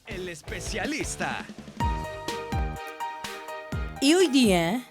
El especialista. Y hoy día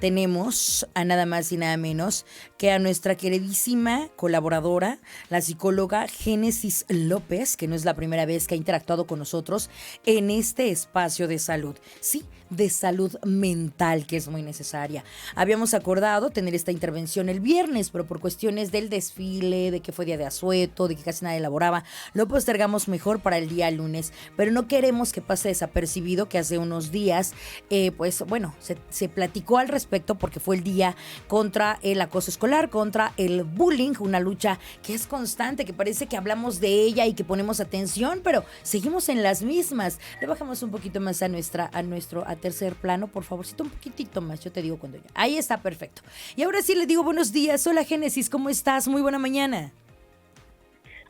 tenemos a nada más y nada menos que a nuestra queridísima colaboradora, la psicóloga Génesis López, que no es la primera vez que ha interactuado con nosotros en este espacio de salud. Sí, de salud mental, que es muy necesaria. Habíamos acordado tener esta intervención el viernes, pero por cuestiones del desfile, de que fue día de asueto, de que casi nadie elaboraba, lo postergamos mejor para el día lunes. Pero no queremos que pase desapercibido que hace unos días, se platicó al respecto porque fue el día contra el acoso escolar, contra el bullying, una lucha que es constante, que parece que hablamos de ella y que ponemos atención, pero seguimos en las mismas. Le bajamos un poquito más a nuestro tercer plano, por favorcito, un poquitito más, yo te digo cuando ya. Ahí está, perfecto. Y ahora sí le digo buenos días. Hola Génesis, ¿cómo estás? Muy buena mañana.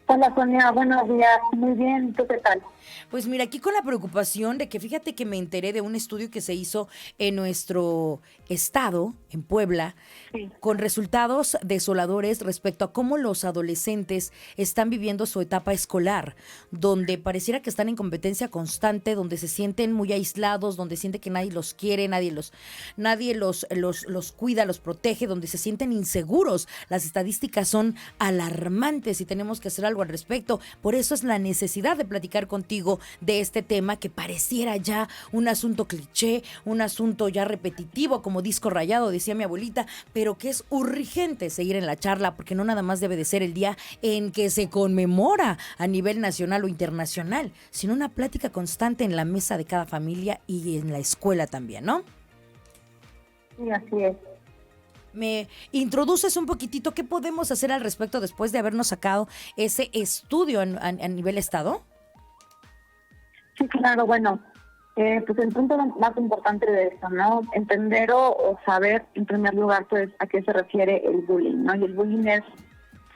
Hola Sonia, buenos días. Muy bien, ¿tú qué tal? Pues mira, aquí con la preocupación de que fíjate que me enteré de un estudio que se hizo en nuestro estado, en Puebla, Sí. con resultados desoladores respecto a cómo los adolescentes están viviendo su etapa escolar, donde pareciera que están en competencia constante, donde se sienten muy aislados, donde sienten que nadie los quiere, nadie los cuida, los protege, donde se sienten inseguros. Las estadísticas son alarmantes y tenemos que hacer algo al respecto. Por eso es la necesidad de platicar contigo de este tema que pareciera ya un asunto cliché, un asunto ya repetitivo, como disco rayado, decía mi abuelita, pero que es urgente seguir en la charla, porque no nada más debe de ser el día en que se conmemora a nivel nacional o internacional, sino una plática constante en la mesa de cada familia y en la escuela también, ¿no? Sí, así es. ¿Me introduces un poquitito qué podemos hacer al respecto después de habernos sacado ese estudio a nivel estado? Sí, claro, bueno, pues el punto más importante de esto, ¿no? Entender o saber, en primer lugar, pues, a qué se refiere el bullying, ¿no? Y el bullying es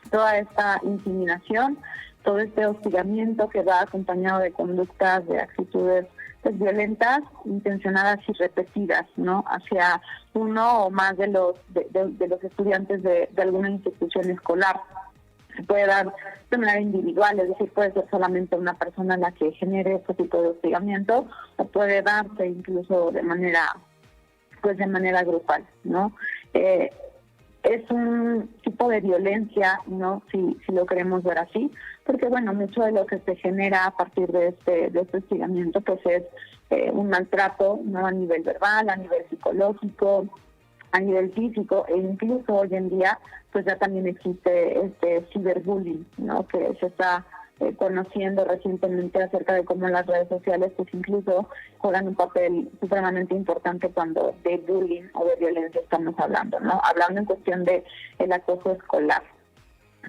toda esta intimidación, todo este hostigamiento que va acompañado de conductas, de actitudes pues, violentas, intencionadas y repetidas, ¿no? Hacia uno o más de los estudiantes de alguna institución escolar. Se puede dar de manera individual, es decir, puede ser solamente una persona la que genere este tipo de hostigamiento, o puede darse incluso de manera grupal, ¿no? Es un tipo de violencia, ¿no? Si lo queremos ver así, porque bueno, mucho de lo que se genera a partir de este hostigamiento, pues es un maltrato, ¿no? A nivel verbal, a nivel psicológico, a nivel físico, e incluso hoy en día pues ya también existe este ciberbullying, ¿no? Que se está conociendo recientemente acerca de cómo las redes sociales pues incluso juegan un papel supremamente importante cuando de bullying o de violencia estamos hablando, ¿no? Hablando en cuestión de el acoso escolar,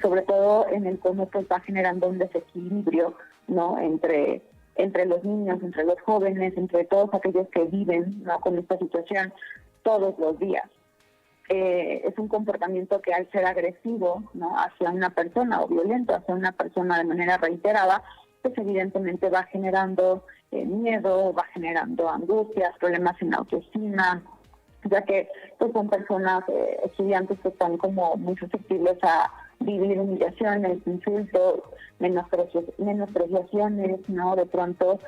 sobre todo en el cómo pues va generando un desequilibrio, ¿no? Entre los niños, entre los jóvenes, entre todos aquellos que viven, ¿no? Con esta situación todos los días. Es un comportamiento que al ser agresivo, ¿no? Hacia una persona o violento hacia una persona de manera reiterada, pues evidentemente va generando miedo, va generando angustias, problemas en autoestima, ya que pues son personas, estudiantes que están como muy susceptibles a vivir humillaciones, insultos, menospreciaciones, ¿no? De pronto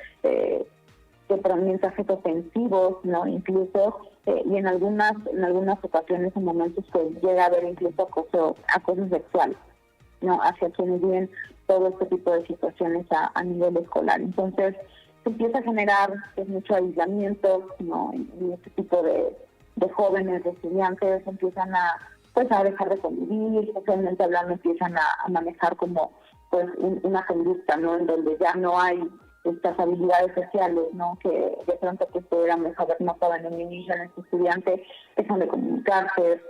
mensajes ofensivos, ¿no? Incluso, y en algunas ocasiones, en momentos, pues llega a haber incluso acoso sexual, ¿no? Hacia quienes viven todo este tipo de situaciones a nivel escolar. Entonces, se empieza a generar pues, mucho aislamiento, ¿no? En este tipo de jóvenes, de estudiantes, empiezan a dejar de convivir, socialmente hablando, empiezan a manejar como pues una conducta, ¿no? En donde ya no hay estas habilidades sociales, ¿no? Que de pronto pues pudiéramos haber notado en un inicio en este estudiante, dejan de comunicarse,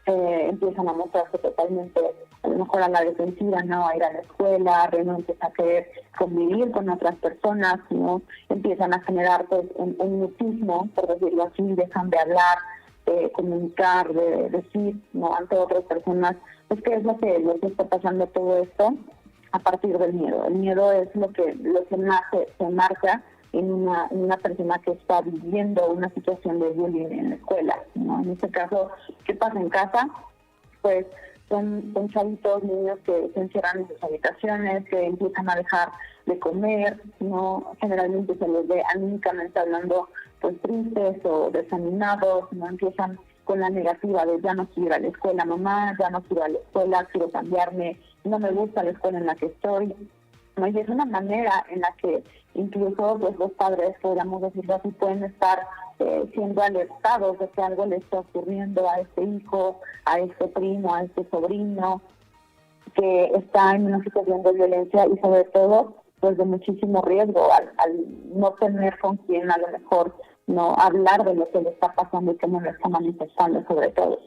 empiezan a mostrarse totalmente, a lo mejor a la defensiva, ¿no? A ir a la escuela, renuncias a querer convivir con otras personas, ¿no? Empiezan a generar pues un mutismo, por decirlo así, dejan de hablar, comunicar, de decir, ¿no? Ante otras personas, pues qué es lo que está pasando todo esto a partir del miedo. El miedo es lo que se marca en una persona que está viviendo una situación de bullying en la escuela, ¿no? En este caso, ¿qué pasa en casa? Pues son chavitos, niños que se encierran en sus habitaciones, que empiezan a dejar de comer, ¿no? Generalmente se les ve anímicamente hablando pues tristes o desanimados, ¿no? Empiezan con la negativa de ya no quiero ir a la escuela, mamá, ya no quiero ir a la escuela, quiero cambiarme, no me gusta la escuela en la que estoy, ¿no? Y es una manera en la que incluso pues, los padres, podríamos decirlo así, pueden estar siendo alertados de que algo le está ocurriendo a este hijo, a este primo, a este sobrino, que está en una situación de violencia y sobre todo pues de muchísimo riesgo al no tener con quien a lo mejor no hablar de lo que le está pasando y cómo lo está manifestando sobre todo.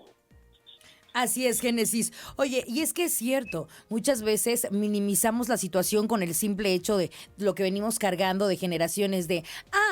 Así es, Génesis. Oye, y es que es cierto, muchas veces minimizamos la situación con el simple hecho de lo que venimos cargando de generaciones de,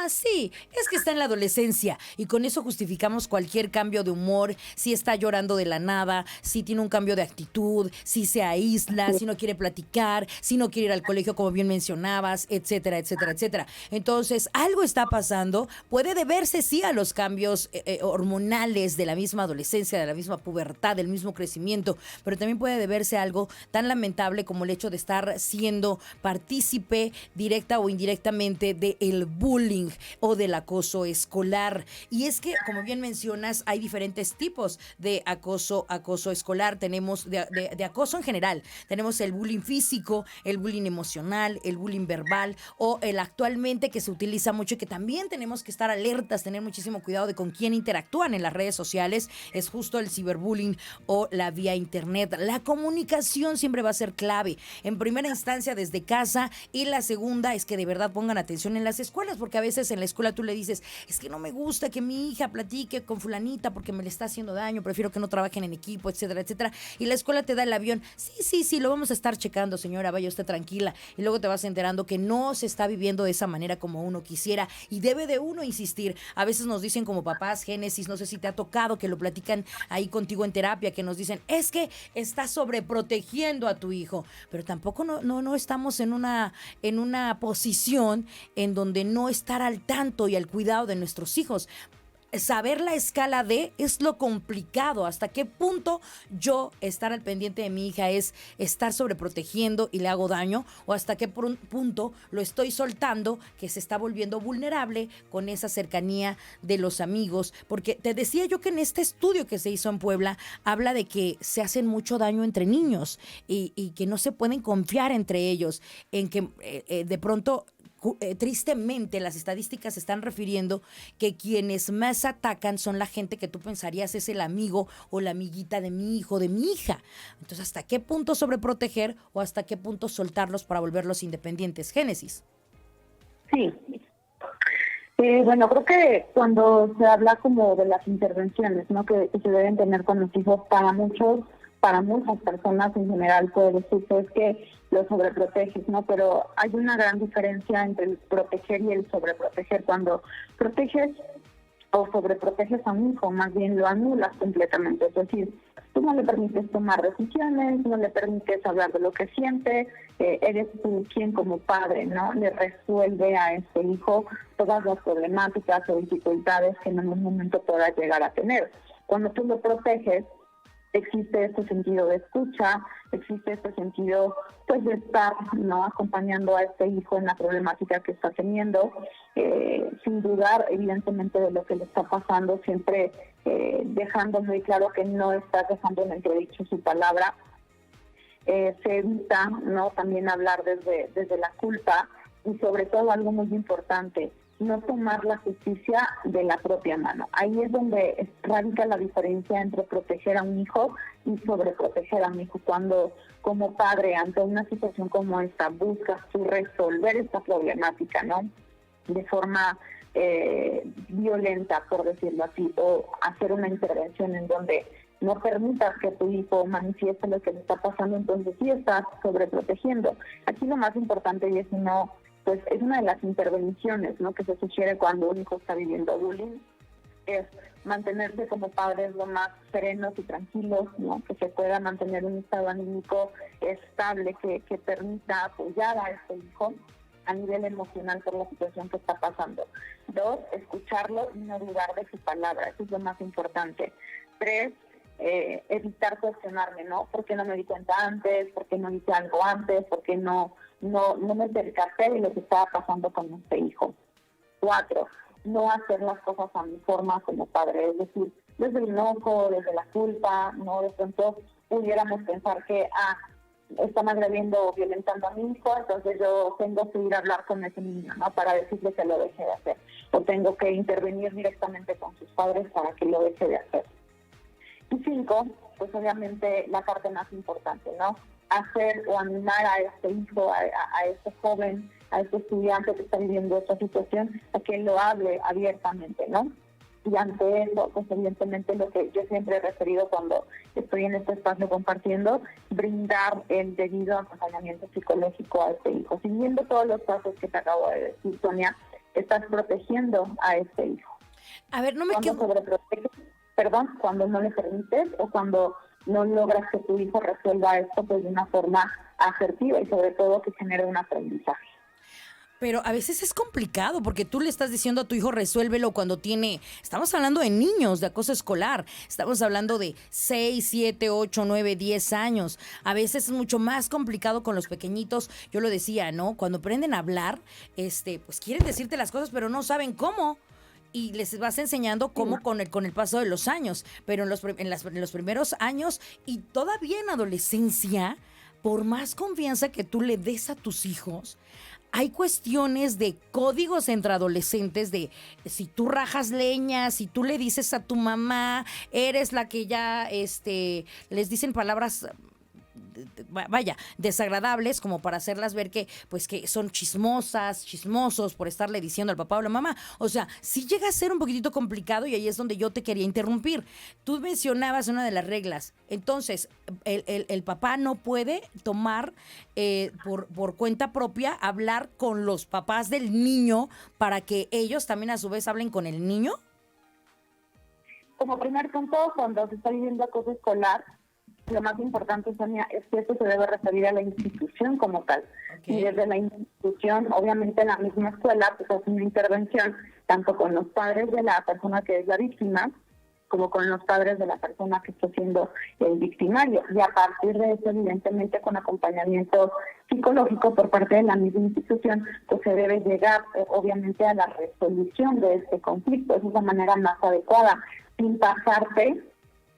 sí, es que está en la adolescencia y con eso justificamos cualquier cambio de humor, si está llorando de la nada, si tiene un cambio de actitud, si se aísla, si no quiere platicar, si no quiere ir al colegio como bien mencionabas, etcétera, etcétera, etcétera. Entonces, algo está pasando, puede deberse sí a los cambios hormonales de la misma adolescencia, de la misma pubertad, del mismo crecimiento, pero también puede deberse a algo tan lamentable como el hecho de estar siendo partícipe directa o indirectamente del bullying o del acoso escolar. Y es que, como bien mencionas, hay diferentes tipos de acoso escolar. Tenemos de acoso en general. Tenemos el bullying físico, el bullying emocional, el bullying verbal o el actualmente que se utiliza mucho y que también tenemos que estar alertas, tener muchísimo cuidado de con quién interactúan en las redes sociales, es justo el ciberbullying o la vía internet. La comunicación siempre va a ser clave. En primera instancia desde casa y la segunda es que de verdad pongan atención en las escuelas, porque a veces en la escuela tú le dices, es que no me gusta que mi hija platique con fulanita porque me le está haciendo daño, prefiero que no trabajen en equipo, etcétera, etcétera. Y la escuela te da el avión, sí, lo vamos a estar checando, señora, vaya usted tranquila. Y luego te vas enterando que no se está viviendo de esa manera como uno quisiera y debe de uno insistir. A veces nos dicen como papás, Génesis, no sé si te ha tocado que lo platican ahí contigo en terapia, que nos dicen, es que estás sobreprotegiendo a tu hijo, pero tampoco no estamos en una posición en donde no estar al tanto y al cuidado de nuestros hijos. Saber la escala de es lo complicado, hasta qué punto yo estar al pendiente de mi hija es estar sobreprotegiendo y le hago daño, o hasta qué punto lo estoy soltando que se está volviendo vulnerable con esa cercanía de los amigos, porque te decía yo que en este estudio que se hizo en Puebla habla de que se hacen mucho daño entre niños y que no se pueden confiar entre ellos, en que de pronto tristemente las estadísticas se están refiriendo que quienes más atacan son la gente que tú pensarías es el amigo o la amiguita de mi hijo, de mi hija. Entonces, ¿hasta qué punto sobreproteger o hasta qué punto soltarlos para volverlos independientes? Génesis. Sí. Bueno, creo que cuando se habla como de las intervenciones, ¿no? que se deben tener con los hijos, para muchas personas en general puede decirse es que lo sobreproteges, ¿no? Pero hay una gran diferencia entre el proteger y el sobreproteger. Cuando proteges o sobreproteges a un hijo, más bien lo anulas completamente. Es decir, tú no le permites tomar decisiones, no le permites hablar de lo que siente, eres tú quien como padre, ¿no? Le resuelve a este hijo todas las problemáticas o dificultades que en algún momento pueda llegar a tener. Cuando tú lo proteges, existe este sentido de escucha, existe este sentido pues de estar, ¿no?, acompañando a este hijo en la problemática que está teniendo, sin dudar evidentemente de lo que le está pasando, siempre dejando muy claro que no estás dejando en entredicho su palabra. Se evita, ¿no?, también hablar desde la culpa y sobre todo algo muy importante, no tomar la justicia de la propia mano. Ahí es donde radica la diferencia entre proteger a un hijo y sobreproteger a un hijo. Cuando como padre, ante una situación como esta, buscas tú resolver esta problemática, ¿no?, de forma violenta, por decirlo así, o hacer una intervención en donde no permitas que tu hijo manifieste lo que le está pasando, entonces sí estás sobreprotegiendo. Aquí lo más importante, y es pues es una de las intervenciones, ¿no?, que se sugiere cuando un hijo está viviendo bullying, es mantenerse como padres lo más serenos y tranquilos, ¿no?, que se pueda mantener un estado anímico estable que permita apoyar a este hijo a nivel emocional por la situación que está pasando. 2, escucharlo y no dudar de su palabra, eso es lo más importante. 3, evitar cuestionarme, ¿no? ¿Por qué no me di cuenta antes? ¿Por qué no hice algo antes? ¿Por qué no no me percaté de lo que estaba pasando con este hijo. 4, no hacer las cosas a mi forma como padre, es decir, desde el enojo, desde la culpa, no de pronto pudiéramos pensar que están agrediendo o violentando a mi hijo, entonces yo tengo que ir a hablar con ese niño, ¿no? Para decirle que lo deje de hacer, o tengo que intervenir directamente con sus padres para que lo deje de hacer. Y 5, pues obviamente la parte más importante, ¿no? Hacer o animar a este hijo, a este joven, a este estudiante que está viviendo esta situación, a que lo hable abiertamente, ¿no? Y ante eso, pues evidentemente lo que yo siempre he referido cuando estoy en este espacio compartiendo, brindar el debido acompañamiento psicológico a este hijo. Siguiendo todos los pasos que te acabo de decir, Sonia, estás protegiendo a este hijo. A ver, no me Cuando sobreproteges, cuando no le permites o cuando no logras que tu hijo resuelva esto pues de una forma asertiva y sobre todo que genere un aprendizaje. Pero a veces es complicado porque tú le estás diciendo a tu hijo resuélvelo cuando estamos hablando de niños, de acoso escolar, estamos hablando de 6, 7, 8, 9, 10 años. A veces es mucho más complicado con los pequeñitos, yo lo decía, ¿no? Cuando aprenden a hablar, pues quieren decirte las cosas pero no saben cómo. Y les vas enseñando cómo con el paso de los años, pero en los primeros años y todavía en adolescencia, por más confianza que tú le des a tus hijos, hay cuestiones de códigos entre adolescentes de si tú rajas leña, si tú le dices a tu mamá, eres la que ya les dicen palabras desagradables como para hacerlas ver que son chismosos por estarle diciendo al papá o la mamá. O sea, sí llega a ser un poquitito complicado y ahí es donde yo te quería interrumpir. Tú mencionabas una de las reglas. Entonces, el papá no puede tomar por cuenta propia, hablar con los papás del niño para que ellos también a su vez hablen con el niño. Como primer punto, cuando se está viviendo acoso escolar, lo más importante, Sonia, es que esto se debe referir a la institución como tal. Okay. Y desde la institución, obviamente en la misma escuela, pues hace una intervención tanto con los padres de la persona que es la víctima, como con los padres de la persona que está siendo el victimario. Y a partir de eso, evidentemente, con acompañamiento psicológico por parte de la misma institución, pues se debe llegar, obviamente, a la resolución de este conflicto. Esa es la manera más adecuada, sin pasarte,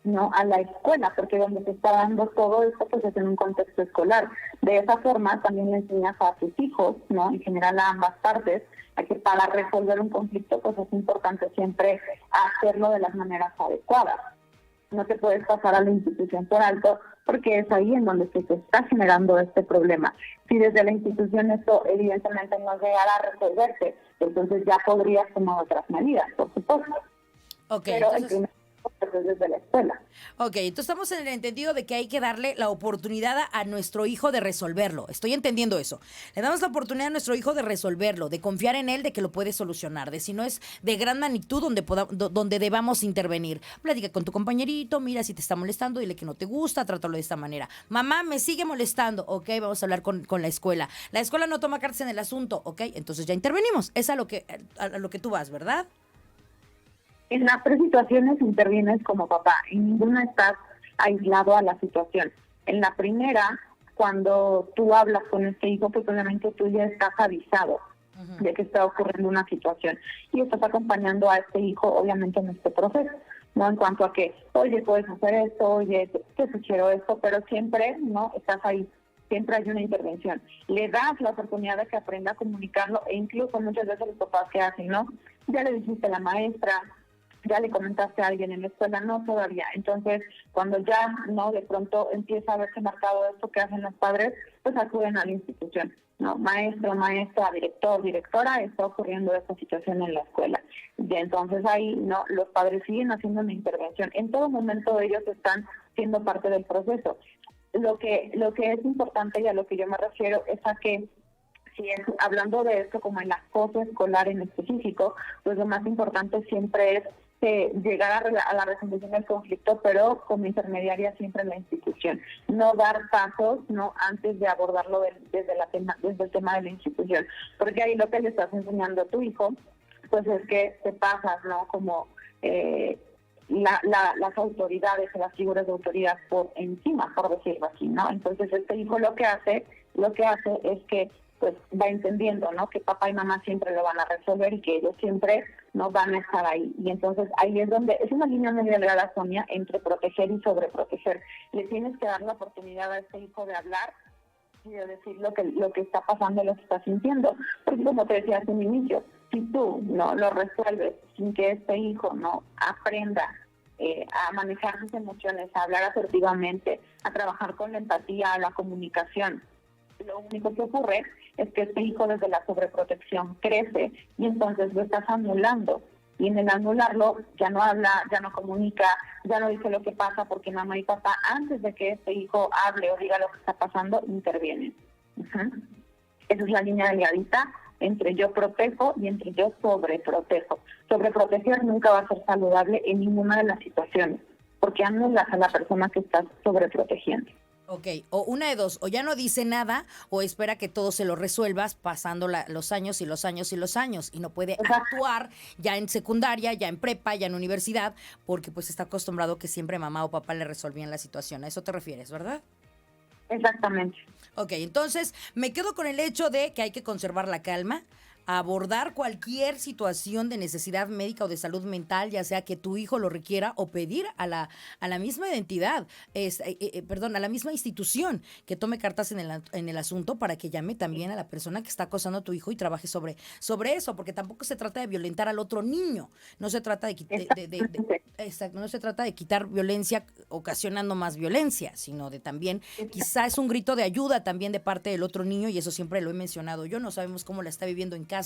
¿no?, a la escuela, porque donde se está dando todo esto pues es en un contexto escolar. De esa forma también le enseñas a tus hijos, ¿no?, en general a ambas partes, a que para resolver un conflicto pues es importante siempre hacerlo de las maneras adecuadas. No te puedes pasar a la institución por alto porque es ahí en donde se está generando este problema. Si desde la institución esto evidentemente no llegara a resolverse, entonces ya podrías tomar otras medidas, por supuesto. Okay, pero entonces... desde la escuela. Ok, entonces estamos en el entendido de que hay que darle la oportunidad a nuestro hijo de resolverlo. Estoy entendiendo eso. Le damos la oportunidad a nuestro hijo de resolverlo, de confiar en él, de que lo puede solucionar, de si no es de gran magnitud donde debamos intervenir. Platica con tu compañerito, mira si te está molestando, dile que no te gusta, trátalo de esta manera. Mamá, me sigue molestando. Ok, vamos a hablar con la escuela. La escuela no toma cartas en el asunto. Ok, entonces ya intervenimos. Es a lo que tú vas, ¿verdad? En las 3 situaciones intervienes como papá, en ninguna estás aislado a la situación. En la primera, cuando tú hablas con este hijo, pues obviamente tú ya estás avisado de que está ocurriendo una situación y estás acompañando a este hijo obviamente en este proceso, ¿no? En cuanto a que, oye, puedes hacer esto, oye, te sugiero esto, pero siempre, ¿no?, estás ahí. Siempre hay una intervención. Le das la oportunidad de que aprenda a comunicarlo e incluso muchas veces los papás que hacen, ¿no? Ya le dijiste a la maestra, ya le comentaste a alguien en la escuela, no todavía. Entonces, cuando ya, ¿no?, de pronto empieza a verse marcado esto que hacen los padres, pues acuden a la institución, ¿no? Maestro, maestra, director, directora, está ocurriendo esta situación en la escuela. Y entonces ahí, ¿no?, los padres siguen haciendo una intervención. En todo momento ellos están siendo parte del proceso. Lo que es importante y a lo que yo me refiero es a que, si es, hablando de esto como el acoso escolar en específico, pues lo más importante siempre es llegar a la resolución del conflicto, pero como intermediaria siempre en la institución. No dar pasos, ¿no?, antes de abordarlo desde el tema de la institución. Porque ahí lo que le estás enseñando a tu hijo, pues es que te pasas, ¿no?, como las autoridades o las figuras de autoridad por encima, por decirlo así, ¿no? Entonces este hijo lo que hace lo que hace es que pues va entendiendo, ¿no? Que papá y mamá siempre lo van a resolver y que ellos siempre no van a estar ahí. Y entonces ahí es donde es una línea muy delgada, Sonia, entre proteger y sobreproteger. Le tienes que dar la oportunidad a este hijo de hablar y de decir lo que está pasando, lo que está sintiendo. Porque como te decía hace un inicio, si tú no lo resuelves sin que este hijo no aprenda a manejar sus emociones, a hablar asertivamente, a trabajar con la empatía, la comunicación, lo único que ocurre es que este hijo desde la sobreprotección crece y entonces lo estás anulando. Y en el anularlo ya no habla, ya no comunica, ya no dice lo que pasa porque mamá y papá, antes de que este hijo hable o diga lo que está pasando, intervienen. Esa es la línea delgadita entre yo protejo y entre yo sobreprotejo. Sobreproteger nunca va a ser saludable en ninguna de las situaciones, porque anulas a la persona que estás sobreprotegiendo. Ok, o una de dos, o ya no dice nada, o espera que todo se lo resuelvas pasando los años y los años y los años, y no puede actuar ya en secundaria, ya en prepa, ya en universidad, porque pues está acostumbrado que siempre mamá o papá le resolvían la situación. A eso te refieres, ¿verdad? Exactamente. Ok, entonces me quedo con el hecho de que hay que conservar la calma, abordar cualquier situación de necesidad médica o de salud mental, ya sea que tu hijo lo requiera, o pedir a la misma identidad, a la misma institución que tome cartas en el asunto para que llame también a la persona que está acosando a tu hijo y trabaje sobre eso, porque tampoco se trata de violentar al otro niño, no se trata no se trata de quitar violencia ocasionando más violencia, sino de también, quizá es un grito de ayuda también de parte del otro niño, y eso siempre lo he mencionado yo, no sabemos cómo la está viviendo en casa.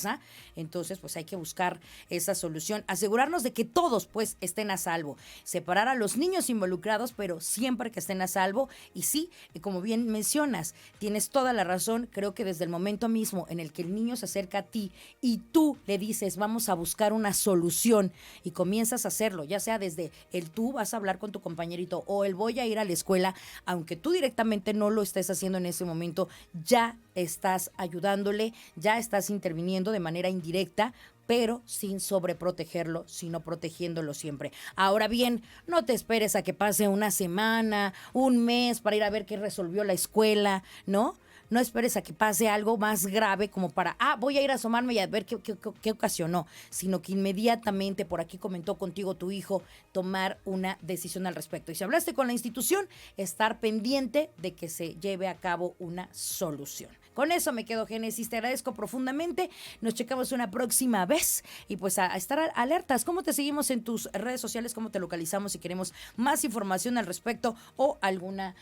Entonces pues hay que buscar esa solución, asegurarnos de que todos pues estén a salvo, separar a los niños involucrados, pero siempre que estén a salvo. Y sí, como bien mencionas, tienes toda la razón, creo que desde el momento mismo en el que el niño se acerca a ti y tú le dices vamos a buscar una solución y comienzas a hacerlo, ya sea desde el tú vas a hablar con tu compañerito o el voy a ir a la escuela, aunque tú directamente no lo estés haciendo en ese momento, ya estás ayudándole, ya estás interviniendo de manera indirecta, pero sin sobreprotegerlo, sino protegiéndolo siempre. Ahora bien, no te esperes a que pase una semana, un mes para ir a ver qué resolvió la escuela, ¿no? No esperes a que pase algo más grave como para, voy a ir a asomarme y a ver qué ocasionó, sino que inmediatamente, por aquí comentó contigo tu hijo, tomar una decisión al respecto. Y si hablaste con la institución, estar pendiente de que se lleve a cabo una solución. Con eso me quedo, Génesis. Te agradezco profundamente. Nos checamos una próxima vez y pues a estar alertas. ¿Cómo te seguimos en tus redes sociales? ¿Cómo te localizamos si queremos más información al respecto o alguna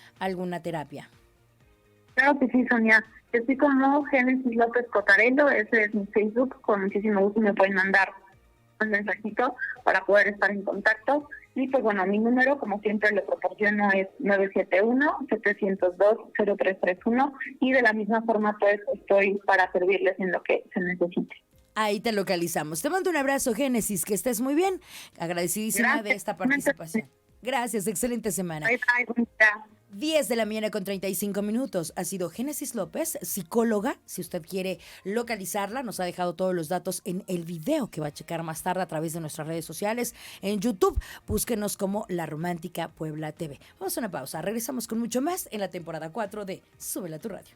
terapia? Claro que sí, Sonia. Yo estoy como Génesis López Cotarello, ese es mi Facebook. Con muchísimo gusto me pueden mandar un mensajito para poder estar en contacto. Y pues bueno, mi número, como siempre lo proporciono, es 971-702-0331 y de la misma forma pues estoy para servirles en lo que se necesite. Ahí te localizamos. Te mando un abrazo, Génesis, que estés muy bien. Agradecidísima Gracias. de esta participación. Gracias, excelente semana. Bye, bye, bonita. 10 de la mañana con 35 minutos. Ha sido Génesis López, psicóloga. Si usted quiere localizarla, nos ha dejado todos los datos en el video que va a checar más tarde a través de nuestras redes sociales. En YouTube, búsquenos como La Romántica Puebla TV. Vamos a una pausa. Regresamos con mucho más en la temporada 4 de Súbela a tu radio.